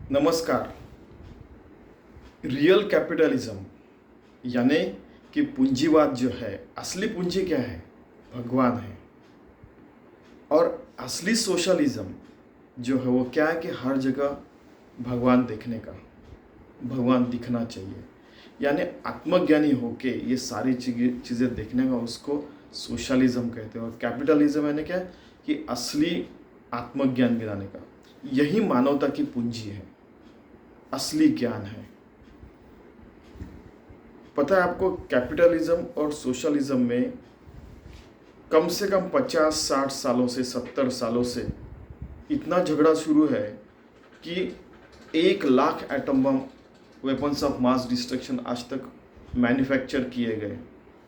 नमस्कार। Real capitalism यानी कि पूंजीवाद जो है, असली पूंजी क्या है? भगवान है। और असली सोशलिज्म जो है वो क्या है कि हर जगह भगवान देखने का, भगवान दिखना चाहिए। यानी आत्मज्ञानी होके ये सारी चीज़ें देखने का उसको सोशलिज्म कहते हैं। और कैपिटलिज्म यानी क्या कि असली आत्मज्ञान दिलाने का। यही मानवता की पूंजी है, असली ज्ञान है। पता है आपको, कैपिटलिज्म और सोशलिज्म में कम से कम 50-60 सालों से 70 सालों से इतना झगड़ा शुरू है कि 1 lakh atom bomb, weapons of mass destruction आज तक मैन्युफैक्चर किए गए,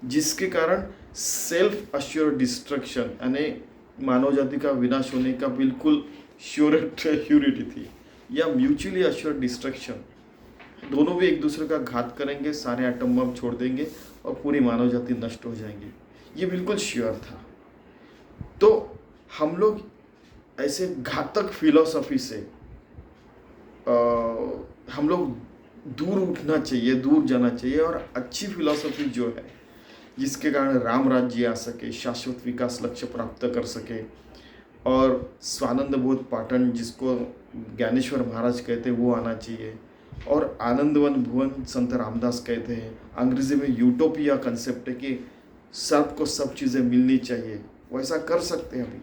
जिसके कारण सेल्फ अश्योर्ड डिस्ट्रक्शन यानी मानव जाति का विनाश होने का बिल्कुल श्योरिटी थी, या म्यूचुअली अश्योर्ड डिस्ट्रक्शन, दोनों भी एक दूसरे का घात करेंगे, सारे एटम बम छोड़ देंगे और पूरी मानव जाति नष्ट हो जाएंगी, ये बिल्कुल श्योर था। तो हम लोग ऐसे घातक फिलॉसफी से हम लोग दूर उठना चाहिए, दूर जाना चाहिए। और अच्छी फिलॉसफी जो है जिसके कारण राम राज्य आ सके, शाश्वत विकास लक्ष्य प्राप्त कर सके, और स्वानंद बोध पाटन जिसको ज्ञानेश्वर महाराज कहते हैं वो आना चाहिए, और आनंदवन भुवन संत रामदास कहते हैं। अंग्रेजी में यूटोपिया कंसेप्ट है कि सबको सब चीज़ें मिलनी चाहिए, वैसा कर सकते हैं। अभी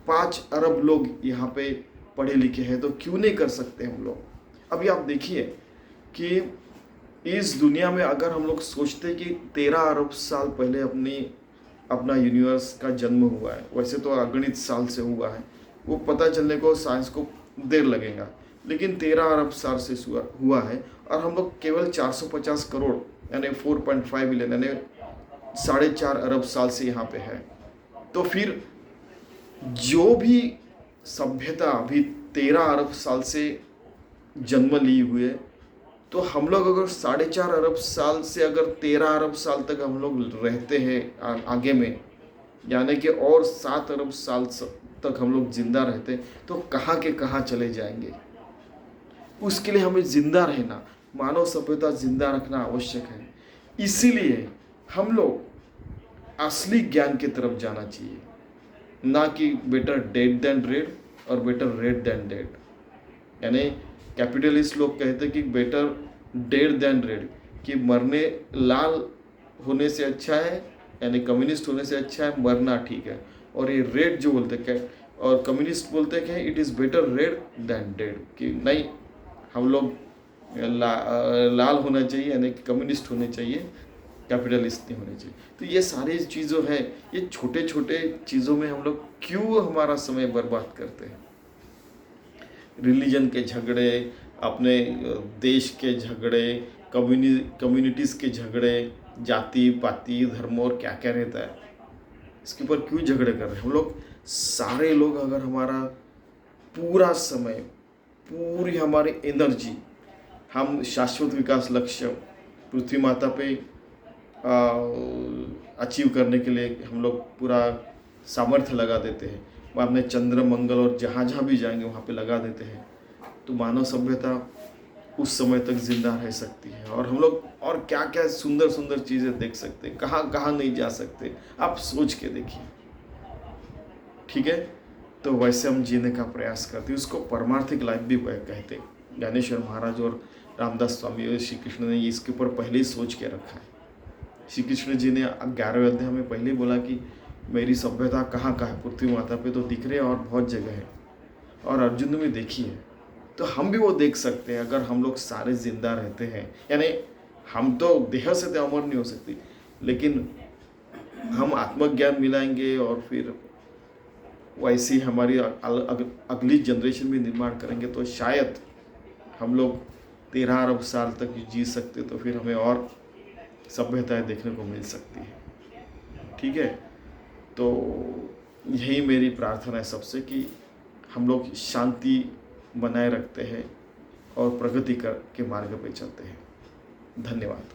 5 अरब लोग यहाँ पे पढ़े लिखे हैं, तो क्यों नहीं कर सकते हम लोग? अभी आप देखिए कि इस दुनिया में अगर हम लोग सोचते कि 13 अरब साल पहले अपना यूनिवर्स का जन्म हुआ है, वैसे तो अगणित साल से हुआ है, वो पता चलने को साइंस को देर लगेगा, लेकिन 13 अरब साल से हुआ है। और हम लोग केवल 450 करोड़ यानी 4.5 बिलियन यानी 4.5 अरब साल से यहाँ पे है। तो फिर जो भी सभ्यता अभी 13 अरब साल से जन्म ली हुई है, तो हम लोग अगर 4.5 अरब साल से अगर 13 अरब साल तक हम लोग रहते हैं आगे में, यानी कि और 7 अरब साल तक हम लोग जिंदा रहते हैं, तो कहाँ के कहाँ चले जाएंगे? उसके लिए हमें जिंदा रहना, मानव सभ्यता जिंदा रखना आवश्यक है। इसीलिए हम लोग असली ज्ञान की तरफ जाना चाहिए, ना कि बेटर डेड देन रेड और बेटर रेड देन डेड। यानी कैपिटलिस्ट लोग कहते हैं कि बेटर डेड देन रेड, कि मरने लाल होने से अच्छा है, यानी कम्युनिस्ट होने से अच्छा है मरना, ठीक है। और ये रेड जो बोलते हैं, और कम्युनिस्ट बोलते हैं कि it is better red than dead, कि नहीं हम लोग लाल होना चाहिए, यानी कि कम्युनिस्ट होने चाहिए, कैपिटलिस्ट नहीं होने चाहिए। तो ये सारी चीज़ों है, ये छोटे छोटे चीज़ों में हम लोग क्यों हमारा समय बर्बाद करते हैं? रिलीजन के झगड़े, अपने देश के झगड़े, कम्युनिटीज़ के झगड़े, जाति पाति धर्म और क्या क्या रहता है, इसके ऊपर क्यों झगड़े कर रहे हैं हम लोग? सारे लोग अगर हमारा पूरा समय, पूरी हमारी एनर्जी हम शाश्वत विकास लक्ष्य पृथ्वी माता पे अचीव करने के लिए हम लोग पूरा सामर्थ्य लगा देते हैं, वह अपने चंद्र मंगल और जहाँ जहाँ भी जाएंगे वहाँ पे लगा देते हैं, तो मानव सभ्यता उस समय तक जिंदा रह सकती है। और हम लोग और क्या क्या सुंदर सुंदर चीज़ें देख सकते हैं, कहाँ कहाँ नहीं जा सकते, आप सोच के देखिए। ठीक है, तो वैसे हम जीने का प्रयास करते हैं, उसको परमार्थिक लाइफ भी कहते हैं। ज्ञानेश्वर महाराज और रामदास स्वामी और श्री कृष्ण ने इसके ऊपर पहले ही सोच के रखा है। श्री कृष्ण जी ने 11वें अध्याय में पहले ही बोला कि मेरी सभ्यता कहाँ कहाँ है, पृथ्वी माता पे तो दिख रहे हैं और बहुत जगह है। और अर्जुन ने भी देखी है, तो हम भी वो देख सकते हैं अगर हम लोग सारे जिंदा रहते हैं। यानी हम तो देह से तो अमर नहीं हो सकती, लेकिन हम आत्मज्ञान मिलाएंगे और फिर वैसी हमारी अगली जनरेशन भी निर्माण करेंगे, तो शायद हम लोग 13 अरब साल तक जी सकते, तो फिर हमें और सभ्यताएं देखने को मिल सकती है। ठीक है, तो यही मेरी प्रार्थना है सबसे कि हम लोग शांति बनाए रखते हैं और प्रगति के मार्ग पे चलते हैं। धन्यवाद।